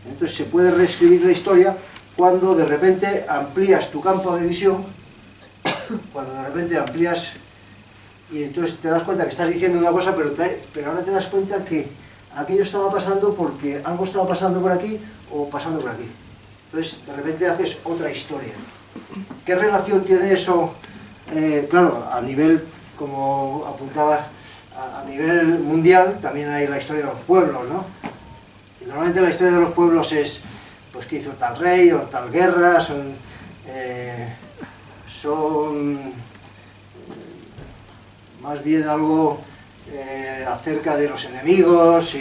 Entonces se puede reescribir la historia cuando de repente amplías tu campo de visión, cuando de repente amplías y entonces te das cuenta que estás diciendo una cosa, pero ahora te das cuenta que aquello estaba pasando porque algo estaba pasando por aquí o pasando por aquí. Entonces de repente haces otra historia. ¿Qué relación tiene eso? Claro, a nivel, como apuntaba, a nivel mundial también hay la historia de los pueblos, ¿no? Y normalmente la historia de los pueblos es, pues, que hizo tal rey o tal guerra, son más bien algo acerca de los enemigos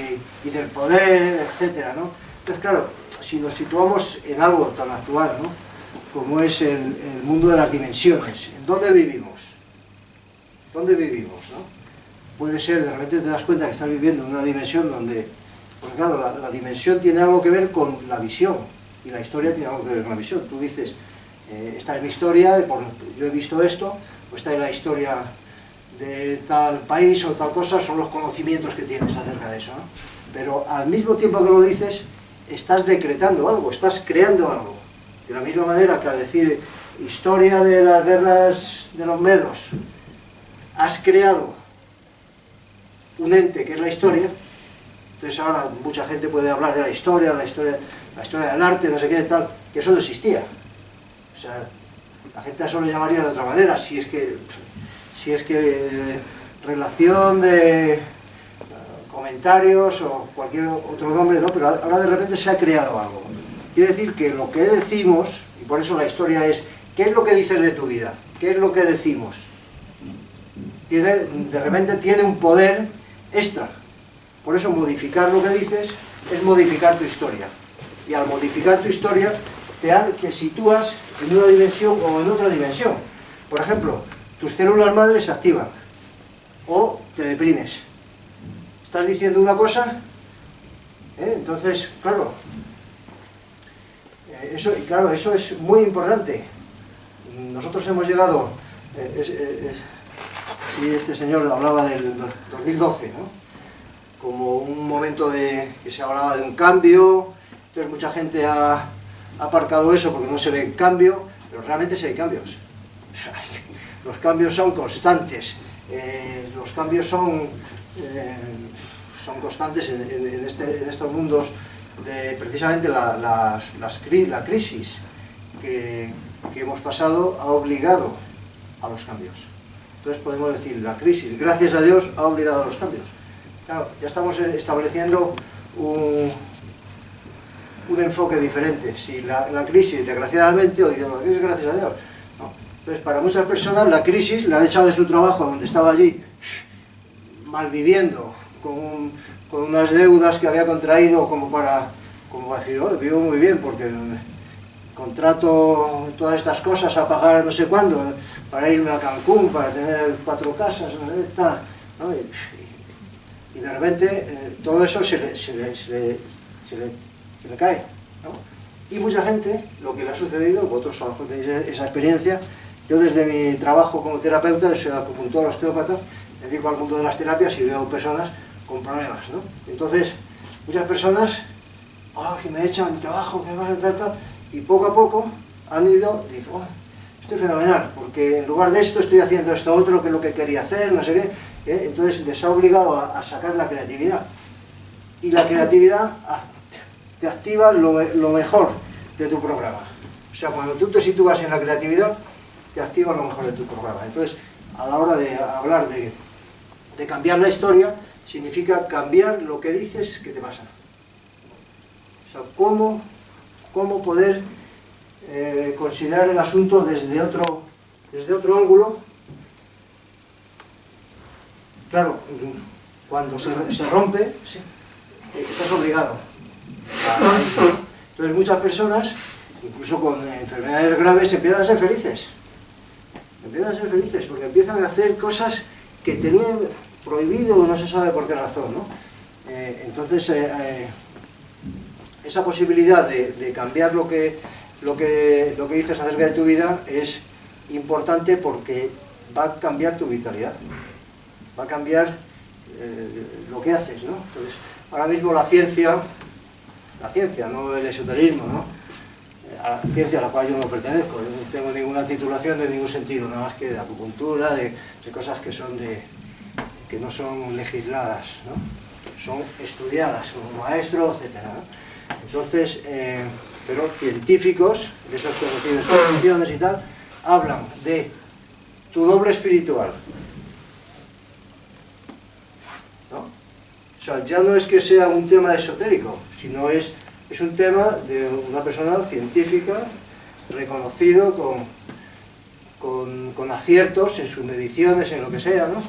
y del poder, etcétera, ¿no? Entonces, claro, si nos situamos en algo tan actual, ¿no?, como es el mundo de las dimensiones, ¿en dónde vivimos? ¿Dónde vivimos, no? Puede ser, de repente te das cuenta que estás viviendo en una dimensión donde, pues claro, la dimensión tiene algo que ver con la visión, y la historia tiene algo que ver con la visión. Tú dices, esta es mi historia, yo he visto esto, o esta es la historia de tal país o tal cosa, son los conocimientos que tienes acerca de eso, ¿no? Pero al mismo tiempo que lo dices, estás decretando algo, estás creando algo. De la misma manera que al decir historia de las guerras de los medos, has creado un ente que es la historia. Entonces ahora mucha gente puede hablar de la historia del arte, no sé qué, tal, que eso no existía. O sea, la gente a eso lo llamaría de otra manera, si es que relación de comentarios o cualquier otro nombre, ¿no? Pero ahora de repente se ha creado algo. Quiere decir que lo que decimos, y por eso la historia es, ¿qué es lo que dices de tu vida? ¿Qué es lo que decimos? De repente tiene un poder extra. Por eso modificar lo que dices es modificar tu historia. Y al modificar tu historia te sitúas en una dimensión o en otra dimensión. Por ejemplo, tus células madres se activan o te deprimes. Estás diciendo una cosa, entonces, claro, eso es muy importante. Nosotros hemos llegado, este señor hablaba del 2012, ¿no?, como un momento que se hablaba de un cambio. Entonces mucha gente ha aparcado eso porque no se ve cambio, pero realmente sí hay cambios. O sea, los cambios son constantes, los cambios son constantes en estos mundos de precisamente la crisis que hemos pasado ha obligado a los cambios. Entonces podemos decir, la crisis, gracias a Dios, ha obligado a los cambios. Claro, ya estamos estableciendo un enfoque diferente. Si la crisis, desgraciadamente, o digo, la crisis gracias a Dios, no. Entonces, para muchas personas la crisis la ha echado de su trabajo, donde estaba allí, malviviendo, con unas deudas que había contraído como para decir, oh, vivo muy bien porque contrato todas estas cosas a pagar no sé cuándo, para irme a Cancún, para tener 4 casas, no sé, tal, ¿no? Y de repente todo eso se le cae, ¿no? Y mucha gente, lo que le ha sucedido, vosotros a lo mejor tenéis esa experiencia, yo desde mi trabajo como terapeuta, soy acupuntor, osteópata, me dedico al mundo de las terapias y veo personas con problemas, ¿no? Entonces, muchas personas, oh, que me echan mi trabajo, que me pasa tal, y poco a poco han ido, dicen, oh, esto es fenomenal, porque en lugar de esto estoy haciendo esto otro, que es lo que quería hacer, no sé qué, entonces les ha obligado a sacar la creatividad. Y la creatividad te activa lo mejor de tu programa. O sea, cuando tú te sitúas en la creatividad, te activa lo mejor de tu programa. Entonces, a la hora de hablar de cambiar la historia, significa cambiar lo que dices que te pasa. O sea, cómo poder considerar el asunto desde otro ángulo. Claro, cuando se rompe, sí, estás obligado a eso, ¿no? Entonces muchas personas, incluso con enfermedades graves, empiezan a ser felices. Empiezan a ser felices porque empiezan a hacer cosas que tenían prohibido, no se sabe por qué razón, ¿no? Entonces, esa posibilidad de cambiar lo que dices acerca de tu vida es importante porque va a cambiar tu vitalidad, va a cambiar lo que haces, ¿no? Entonces, ahora mismo la ciencia la ciencia, no el esoterismo, ¿no? A la ciencia a la cual yo no pertenezco, yo no tengo ninguna titulación de ningún sentido, nada más que de acupuntura, de cosas que no son legisladas, ¿no? Son estudiadas como maestro, etc., ¿no? Entonces, pero científicos, de esos que reciben subvenciones y tal, hablan de tu doble espiritual, ¿no? O sea, ya no es que sea un tema esotérico, sino es un tema de una persona científica, reconocido, con aciertos en sus mediciones, en lo que sea, ¿no?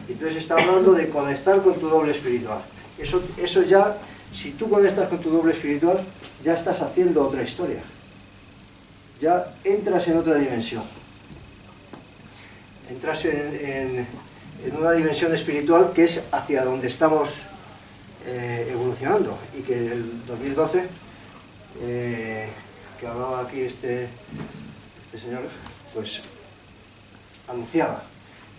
Entonces está hablando de conectar con tu doble espiritual. Eso ya, si tú conectas con tu doble espiritual, ya estás haciendo otra historia. Ya entras en otra dimensión. Entras en una dimensión espiritual que es hacia donde estamos evolucionando, y que el 2012, que hablaba aquí este señor, pues anunciaba.